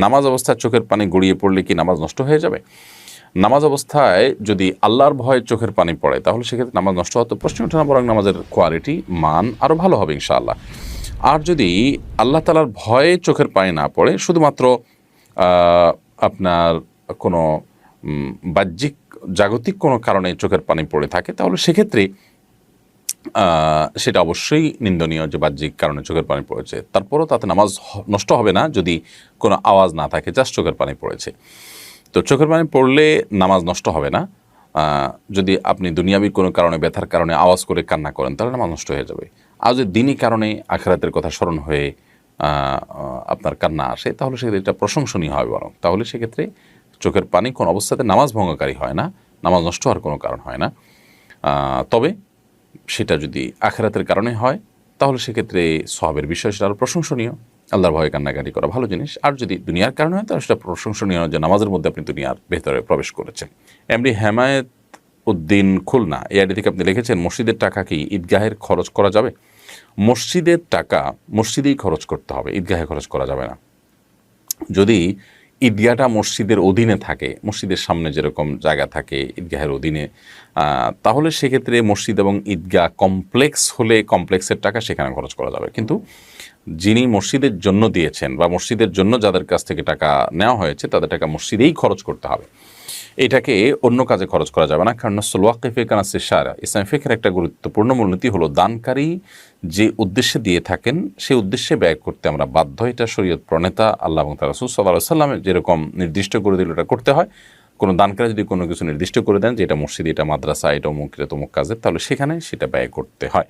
নামাজ অবস্থায় চোখের পানি গড়িয়ে পড়লে কি নামাজ নষ্ট হয়ে যাবে? নামাজ অবস্থায় যদি আল্লাহর ভয়ে চোখের পানি পড়ে তাহলে সেক্ষেত্রে নামাজ নষ্ট হওয়ার তো প্রশ্ন ওঠে না, বরং নামাজের কোয়ালিটি মান আরও ভালো হবে ইনশাআল্লাহ। আর যদি আল্লাহ তাআলার ভয়ে চোখের পানি না পড়ে, শুধুমাত্র আপনার কোনো বাহ্যিক জাগতিক কোনো কারণে চোখের পানি পড়ে থাকে, তাহলে সেক্ষেত্রে সেটা অবশ্যই নিন্দনীয় যে বাহ্যিক কারণে চোখের পানি পড়েছে। তারপরও তাতে নামাজ নষ্ট হবে না যদি কোনো আওয়াজ না থাকে, জাস্ট চোখের পানি পড়েছে। তো চোখের পানি পড়লে নামাজ নষ্ট হবে না। যদি আপনি দুনিয়াবি কোনো কারণে, ব্যথার কারণে আওয়াজ করে কান্না করেন তাহলে নামাজ নষ্ট হয়ে যাবে। আর যদি দিনই কারণে আখিরাতের কথা স্মরণ হয়ে আপনার কান্না আসে তাহলে সেক্ষেত্রে এটা প্রশংসনীয় হবে বরং। তাহলে সেক্ষেত্রে চোখের পানি কোনো অবস্থাতে নামাজ ভঙ্গকারী হয় না, নামাজ নষ্ট হওয়ার কোনো কারণ হয় না। তবে সেটা যদি আখিরাতের কারণে হয় তাহলে সেক্ষেত্রে সওয়াবের বিষয় সেটা আরও প্রশংসনীয়। আল্লাহর ভয়ে কান্নাকাটি করা ভালো জিনিস। আর যদি দুনিয়ার কারণে হয় তাহলে সেটা প্রশংসনীয় যে নামাজের মধ্যে আপনি দুনিয়ার ভেতরে প্রবেশ করেছেন। এমডি হেমায়েত উদ্দিন খুলনা, এই আইডি থেকে আপনি লিখেছেন, মসজিদের টাকা কি ঈদগাহের খরচ করা যাবে? মসজিদের টাকা মসজিদেই খরচ করতে হবে, ঈদগাহে খরচ করা যাবে না। যদি ঈদগাহটা মসজিদের অধীনে থাকে, মসজিদের সামনে যেরকম জায়গা থাকে ঈদগাহের অধীনে, তাহলে সেক্ষেত্রে মসজিদ এবং ঈদগাহ কমপ্লেক্স হলে কমপ্লেক্সের টাকা সেখানে খরচ করা যাবে। কিন্তু যিনি মসজিদের জন্য দিয়েছেন বা মসজিদের জন্য যাদের কাছ থেকে টাকা নেওয়া হয়েছে তাদের টাকা মসজিদেই খরচ করতে হবে, এটাকে অন্য কাজে খরচ করা যাবে না। কারণ নসল ওয়াকিফে কানাসে সারা ইসলাম ফিকহের একটা গুরুত্বপূর্ণ মূলনীতি হলো দানকারী যে উদ্দেশ্যে দিয়ে থাকেন সেই উদ্দেশ্যে ব্যয় করতে আমরা বাধ্য। এটা শরীয়ত প্রণেতা আল্লাহ এবং তার রাসূল সাল্লাল্লাহু আলাইহি ওয়াসাল্লাম যেরকম নির্দিষ্ট করে দিল এটা করতে হয়। কোনো দানকারী যদি কোনো কিছু নির্দিষ্ট করে দেন যে এটা মসজিদ, এটা মাদ্রাসা, এটা অমুক, এটা তমুক কাজের, তাহলে সেখানে সেটা ব্যয় করতে হয়।